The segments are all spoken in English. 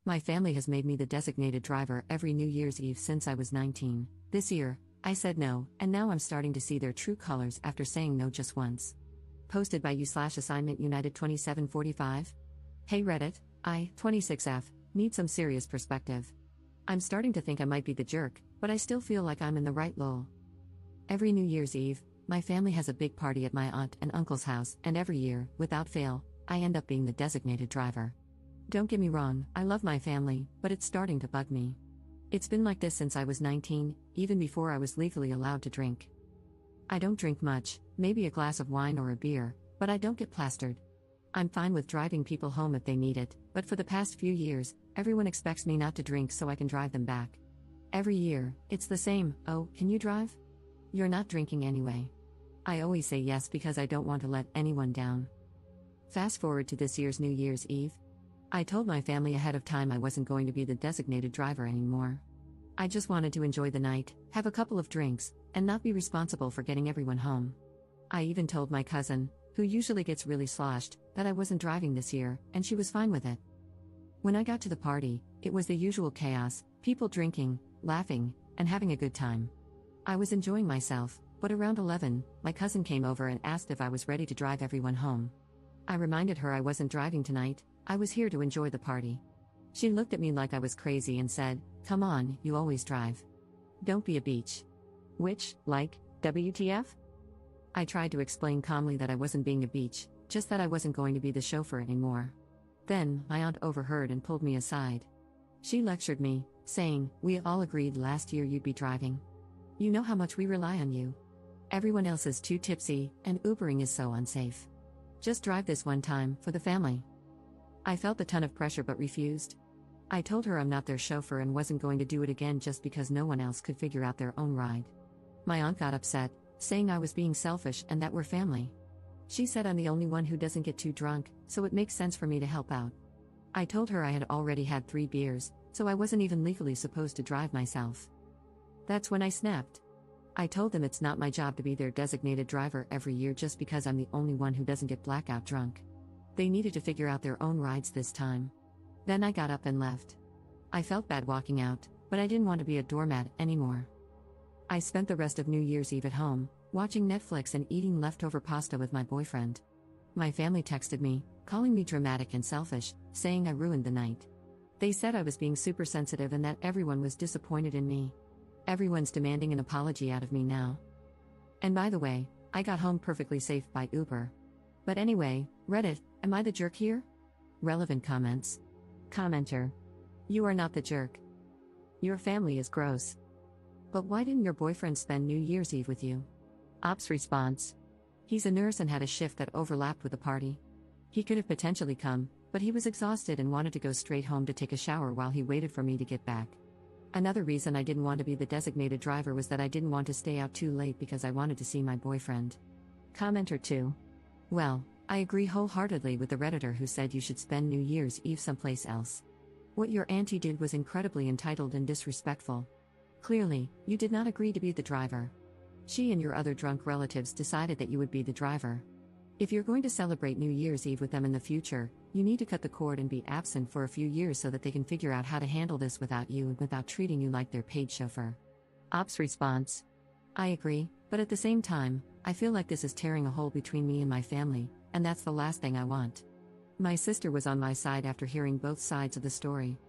My family has made me the designated driver every New Year's Eve since I was 19. This year, I said no, and now I'm starting to see their true colors after saying no just once. Posted by you/assignment United 2745. Hey Reddit, I, 26F, need some serious perspective. I'm starting to think I might be the jerk, but I still feel like I'm in the right lol. Every New Year's Eve, my family has a big party at my aunt and uncle's house, and every year, without fail, I end up being the designated driver. Don't get me wrong, I love my family, but it's starting to bug me. It's been like this since I was 19, even before I was legally allowed to drink. I don't drink much, maybe a glass of wine or a beer, but I don't get plastered. I'm fine with driving people home if they need it, but for the past few years, everyone expects me not to drink so I can drive them back. Every year, it's the same. Oh, can you drive? You're not drinking anyway. I always say yes because I don't want to let anyone down. Fast forward to this year's New Year's Eve. I told my family ahead of time I wasn't going to be the designated driver anymore. I just wanted to enjoy the night, have a couple of drinks, and not be responsible for getting everyone home. I even told my cousin, who usually gets really sloshed, that I wasn't driving this year, and she was fine with it. When I got to the party, it was the usual chaos, people drinking, laughing, and having a good time. I was enjoying myself, but around 11, my cousin came over and asked if I was ready to drive everyone home. I reminded her I wasn't driving tonight, I was here to enjoy the party. She looked at me like I was crazy and said, "Come on, you always drive. Don't be a beach." Which, like, WTF? I tried to explain calmly that I wasn't being a beach, just that I wasn't going to be the chauffeur anymore. Then, my aunt overheard and pulled me aside. She lectured me, saying, "We all agreed last year you'd be driving. You know how much we rely on you. Everyone else is too tipsy, and Ubering is so unsafe. Just drive this one time, for the family." I felt a ton of pressure but refused. I told her I'm not their chauffeur and wasn't going to do it again just because no one else could figure out their own ride. My aunt got upset, saying I was being selfish and that we're family. She said I'm the only one who doesn't get too drunk, so it makes sense for me to help out. I told her I had already had 3 beers, so I wasn't even legally supposed to drive myself. That's when I snapped. I told them it's not my job to be their designated driver every year just because I'm the only one who doesn't get blackout drunk. They needed to figure out their own rides this time. Then I got up and left. I felt bad walking out, but I didn't want to be a doormat anymore. I spent the rest of New Year's Eve at home, watching Netflix and eating leftover pasta with my boyfriend. My family texted me, calling me dramatic and selfish, saying I ruined the night. They said I was being super sensitive and that everyone was disappointed in me. Everyone's demanding an apology out of me now. And by the way, I got home perfectly safe by Uber. But anyway, Reddit, am I the jerk here? Relevant comments. Commenter. You are not the jerk. Your family is gross. But why didn't your boyfriend spend New Year's Eve with you? Ops response. He's a nurse and had a shift that overlapped with the party. He could have potentially come, but he was exhausted and wanted to go straight home to take a shower while he waited for me to get back. Another reason I didn't want to be the designated driver was that I didn't want to stay out too late because I wanted to see my boyfriend. Commenter 2. Well, I agree wholeheartedly with the Redditor who said you should spend New Year's Eve someplace else. What your auntie did was incredibly entitled and disrespectful. Clearly, you did not agree to be the driver. She and your other drunk relatives decided that you would be the driver. If you're going to celebrate New Year's Eve with them in the future, you need to cut the cord and be absent for a few years so that they can figure out how to handle this without you and without treating you like their paid chauffeur. Ops response. I agree, but at the same time, I feel like this is tearing a hole between me and my family, and that's the last thing I want. My sister was on my side after hearing both sides of the story.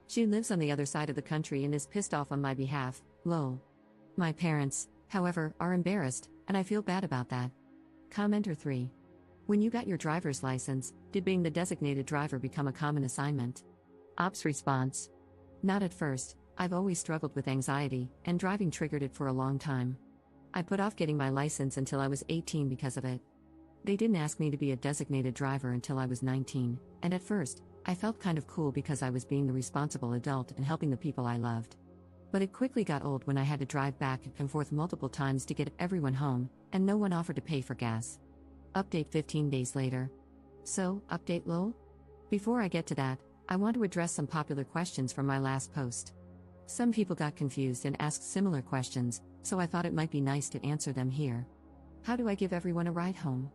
She lives on the other side of the country and is pissed off on my behalf, lol. My parents, however, are embarrassed, and I feel bad about that. Commenter 3. When you got your driver's license, did being the designated driver become a common assignment? Ops response. Not at first, I've always struggled with anxiety, and driving triggered it for a long time. I put off getting my license until I was 18 because of it. They didn't ask me to be a designated driver until I was 19, and at first, I felt kind of cool because I was being the responsible adult and helping the people I loved. But it quickly got old when I had to drive back and forth multiple times to get everyone home, and no one offered to pay for gas. Update 15 days later. So, update lol? Before I get to that, I want to address some popular questions from my last post. Some people got confused and asked similar questions, so I thought it might be nice to answer them here. How do I give everyone a ride home?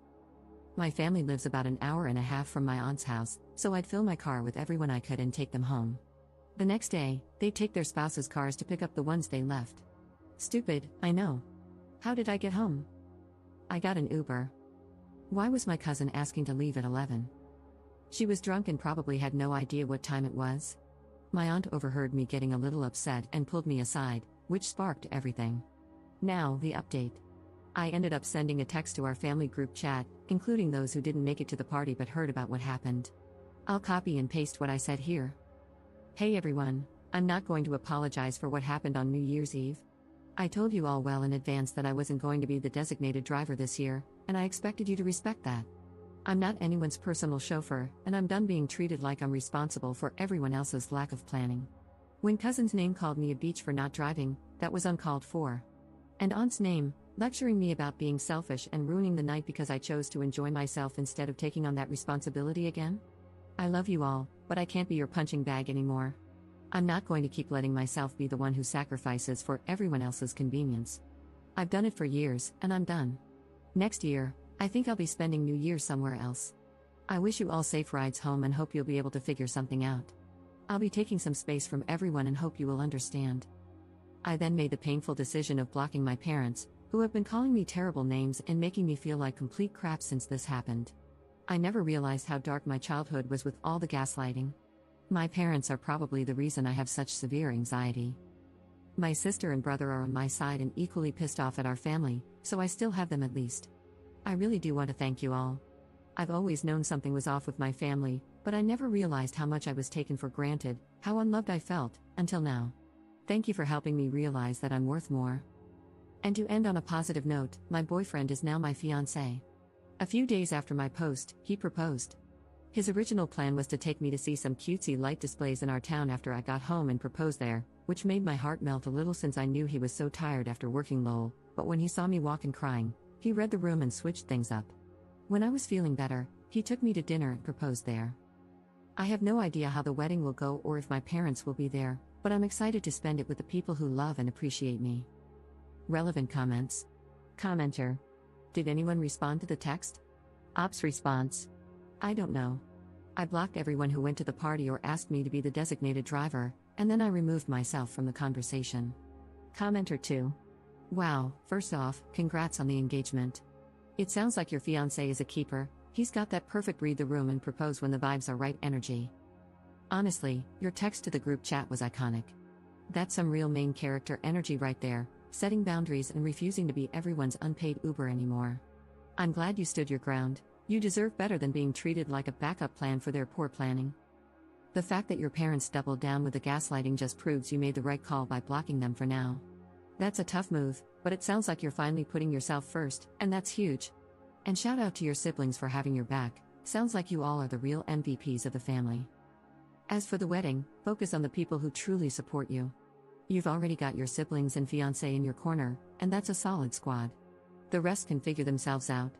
My family lives about an hour and a half from my aunt's house, so I'd fill my car with everyone I could and take them home. The next day, they take their spouses' cars to pick up the ones they left. Stupid, I know. How did I get home? I got an Uber. Why was my cousin asking to leave at 11? She was drunk and probably had no idea what time it was. My aunt overheard me getting a little upset and pulled me aside, which sparked everything. Now, the update. I ended up sending a text to our family group chat, including those who didn't make it to the party but heard about what happened. I'll copy and paste what I said here. Hey everyone, I'm not going to apologize for what happened on New Year's Eve. I told you all well in advance that I wasn't going to be the designated driver this year, and I expected you to respect that. I'm not anyone's personal chauffeur, and I'm done being treated like I'm responsible for everyone else's lack of planning. When cousin's name called me a beach for not driving, that was uncalled for. And aunt's name, lecturing me about being selfish and ruining the night because I chose to enjoy myself instead of taking on that responsibility again? I love you all, but I can't be your punching bag anymore. I'm not going to keep letting myself be the one who sacrifices for everyone else's convenience. I've done it for years, and I'm done. Next year, I think I'll be spending New Year somewhere else. I wish you all safe rides home and hope you'll be able to figure something out. I'll be taking some space from everyone and hope you will understand. I then made the painful decision of blocking my parents, who have been calling me terrible names and making me feel like complete crap since this happened. I never realized how dark my childhood was with all the gaslighting. My parents are probably the reason I have such severe anxiety. My sister and brother are on my side and equally pissed off at our family, so I still have them at least. I really do want to thank you all. I've always known something was off with my family, but I never realized how much I was taken for granted, how unloved I felt, until now. Thank you for helping me realize that I'm worth more. And to end on a positive note, my boyfriend is now my fiancé. A few days after my post, he proposed. His original plan was to take me to see some cutesy light displays in our town after I got home and propose there, which made my heart melt a little since I knew he was so tired after working lol, but when he saw me walk and crying, he read the room and switched things up. When I was feeling better, he took me to dinner and proposed there. I have no idea how the wedding will go or if my parents will be there, but I'm excited to spend it with the people who love and appreciate me. Relevant comments. Commenter. Did anyone respond to the text? Ops response. I don't know. I blocked everyone who went to the party or asked me to be the designated driver, and then I removed myself from the conversation. Commenter 2. Wow, first off, congrats on the engagement. It sounds like your fiancé is a keeper, he's got that perfect read the room and propose when the vibes are right energy. Honestly, your text to the group chat was iconic. That's some real main character energy right there, setting boundaries and refusing to be everyone's unpaid Uber anymore. I'm glad you stood your ground. You deserve better than being treated like a backup plan for their poor planning. The fact that your parents doubled down with the gaslighting just proves you made the right call by blocking them for now. That's a tough move, but it sounds like you're finally putting yourself first, and that's huge. And shout out to your siblings for having your back, sounds like you all are the real MVPs of the family. As for the wedding, focus on the people who truly support you. You've already got your siblings and fiancé in your corner, and that's a solid squad. The rest can figure themselves out.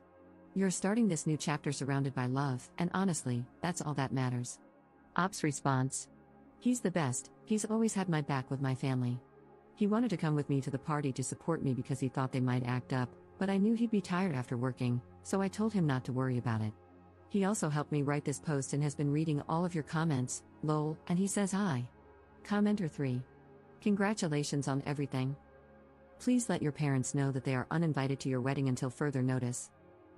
You're starting this new chapter surrounded by love, and honestly, that's all that matters. Ops response. He's the best, he's always had my back with my family. He wanted to come with me to the party to support me because he thought they might act up, but I knew he'd be tired after working, so I told him not to worry about it. He also helped me write this post and has been reading all of your comments, lol, and he says hi. Commenter 3. Congratulations on everything. Please let your parents know that they are uninvited to your wedding until further notice.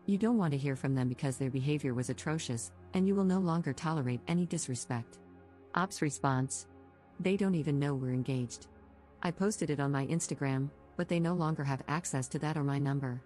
You don't want to hear from them because their behavior was atrocious, and you will no longer tolerate any disrespect. Ops response. They don't even know we're engaged. I posted it on my Instagram, but they no longer have access to that or my number.